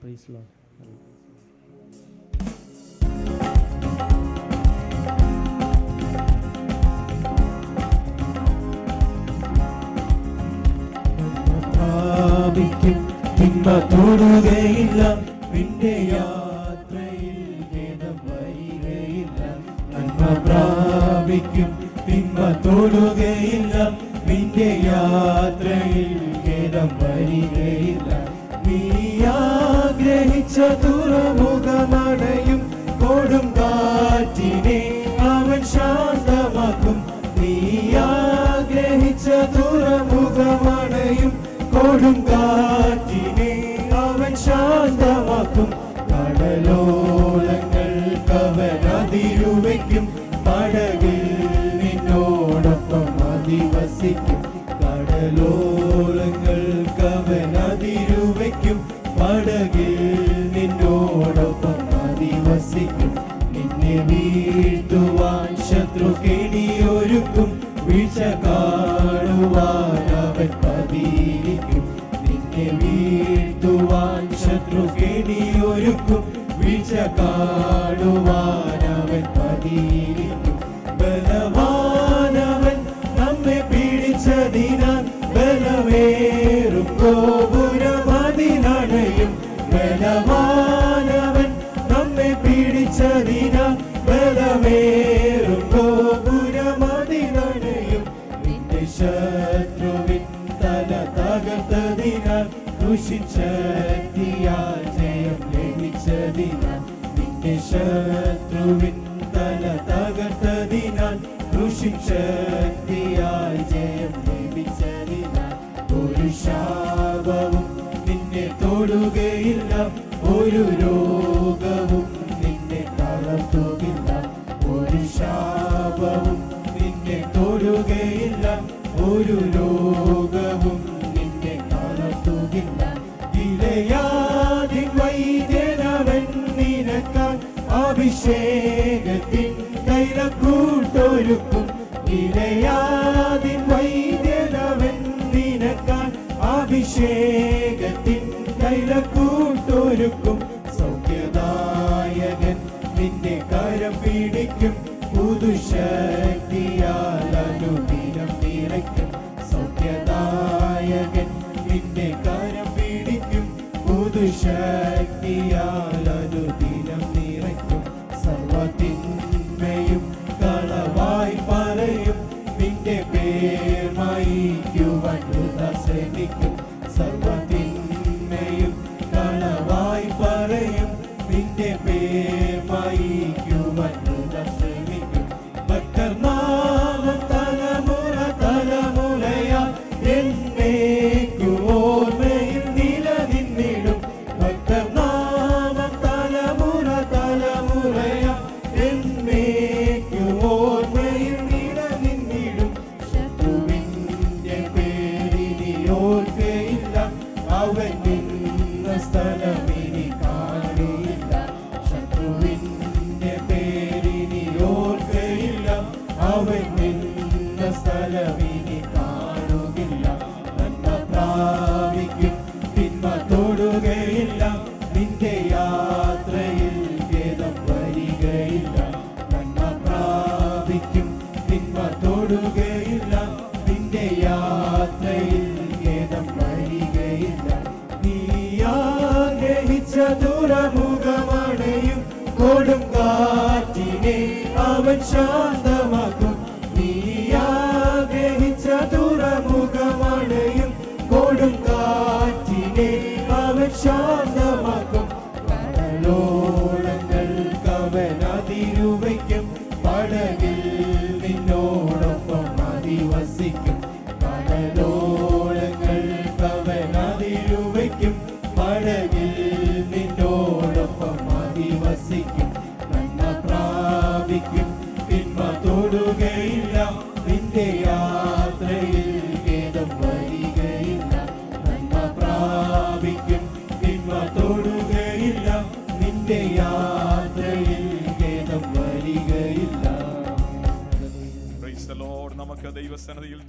Praise Lord. തിന്മ തൊടുകയില്ല, നിന്റെ യാത്രയിൽ ഖേദം വരികയില്ല. നന്മ പ്രാപിക്കും, തിന്മ തൊടുകയില്ല, നിന്റെ യാത്രയിൽ ഖേദം വരികയില്ല. നീ ആഗ്രഹിച്ച തുറമുഖമടയും, കൊടും കാറ്റിനെ അവൻ ശാന്തമാക്കും. നീ ആഗ്രഹിച്ച തുറമുഖമടയും, കൊടും കാറ്റിനെ അവൻ ശാന്തമാക്കും. കടലോളങ്ങൾ കവനതിരുവയ്ക്കും, പടകിൽ നിന്നോടൊപ്പം അധിവസിക്കും. കടലോളങ്ങൾ കവനതിരുവയ്ക്കും, പടകിൽ നിന്നോടൊപ്പം അധിവസിക്കും. നിന്നെ വീഴ്ത്തുവാൻ ശത്രു കെണിയൊരുക്കും, വീഴ്ച കാണുവാൻ അവൻ പതിയിരിക്കും. നിന്നെ വീഴ്ത്തുവാൻ ശത്രു കെണിയൊരുക്കും, വീഴ്ച കാണുവാൻ അവൻ പതിയിരിക്കും. ബലവാനവൻ നമ്മെ പിടിച്ചതിനാൽ, ബലമേറും ഗോപുരമതിലണയും. ബലവാനവൻ നമ്മെ പിടിച്ചതിനാൽ, ബലമേറും ഗോപുരമതിലണയും. നിന്റെ ശത്രുവിൻ തല തകർത്തതിനാൽ, ദുഷിച്ചതിയാൽ ജയം ലഭിച്ചതിനാൽ. നിന്റെ ശത്രുവിൻ തല തകർത്തതിനാൽ, ദുഷിച്ചതിയാൽ ജയം ലഭിച്ചതിനാൽ. ഒരു ശാപവും നിന്നെ തൊടുകയില്ല, ഒരു രോഗവും നിന്നെ തളർത്തുകില്ല. ഒരു ശാപവും നിന്നെ തൊടുകയില്ല, ഒരു രോഗവും നിന്നെ തളർത്തുകില്ല. ഗിലെയാദിൻ വൈദ്യനവൻ നിനക്കാൽ അഭിഷേകത്തിൻ തൈലക്കൂട്ടൊരുക്കും. ഗിലെയാദിൻ വൈദ്യനവൻ നിനക്കാൽ അഭിഷേകത്തിൻ തൈലക്കൂട്ടൊരുക്കും. സൗഖ്യദായകൻ നിന്റെ കരം പിടിക്കും, പുതുശക്തിയാൽ അനുദിനം നിറയ്ക്കും. സൗഖ്യദായകൻ നിന്റെ കരം പിടിക്കും, പുതുശക്തിയാൽ അനുദിനം നിറയ്ക്കും. സർവ്വതിന്മയും കളവായി പറയും, നിന്റെ പേർ മായിക്കുവാൻ വൃഥാ ശ്രമിക്കും. സർവ്വതിന്മയും കളവായി പറയും, നിന്റെ പേർ മായിക്കുവാൻ വൃഥാ ശ്രമിക്കും. ഭക്തർനാമം തലമുറ തലമുറയാൽ എന്നേക്കും ഓർമ്മയിൽ നിലനിന്നിടും. ഭക്തർനാമം തലമുറ തലമുറയാൽ എന്നേക്കും ഓർമ്മയിൽ നിലനിന്നിടും. ശത്രുവിന്റെ പേരിനി ഓർക്കയില്ല, അവൻ നിന്ന സ്ഥലമിനി കാണില്ല. ശത്രുവിന്റെ പേരിനി ഓർക്കയില്ല, അവൻ നിന്ന സ്ഥലമിനി കാണുകില്ല. നന്മ പ്രാപിക്കും, തിന്മ തൊടുകയില്ല, നിന്റെ യാത്രയിൽ ഖേദം വരികയില്ല. നന്മ പ്രാപിക്കും, തിന്മ തൊടുകയില്ല, നിന്റെ യാത്രയിൽ ഖേദം വരികയില്ല. നീ ആഗ്രഹിച്ച തുറമുഖമടയും, കൊടും കാറ്റിനെ അവൻ ശാന്തമാക്കും. നീ ആഗ്രഹിച്ച തുറമുഖമടയും, കൊടും കാറ്റിനെ അവൻ ശാന്തമാക്കും. കടലോളങ്ങൾ കവനതിരുവയ്ക്കും, പടകിൽ നിന്നോടൊപ്പം അധിവസിക്കും. കടലോളങ്ങൾ കവനതിരുവയ്ക്കും, പടകിൽ നിന്നോടൊപ്പം അധിവസിക്കും. നന്മ പ്രാപിക്കും, തിന്മ തൊടുകയില്ല, നിന്റെ യാത്രയിൽ ഖേദം വരികയില്ല. നന്മ പ്രാപിക്കും, തിന്മ തൊടുകയില്ല, നിന്റെ യാത്രയിൽ ഖേദം വരികയില്ല. Praise the Lord. നമുക്ക് ദൈവസന്നിധിയിൽ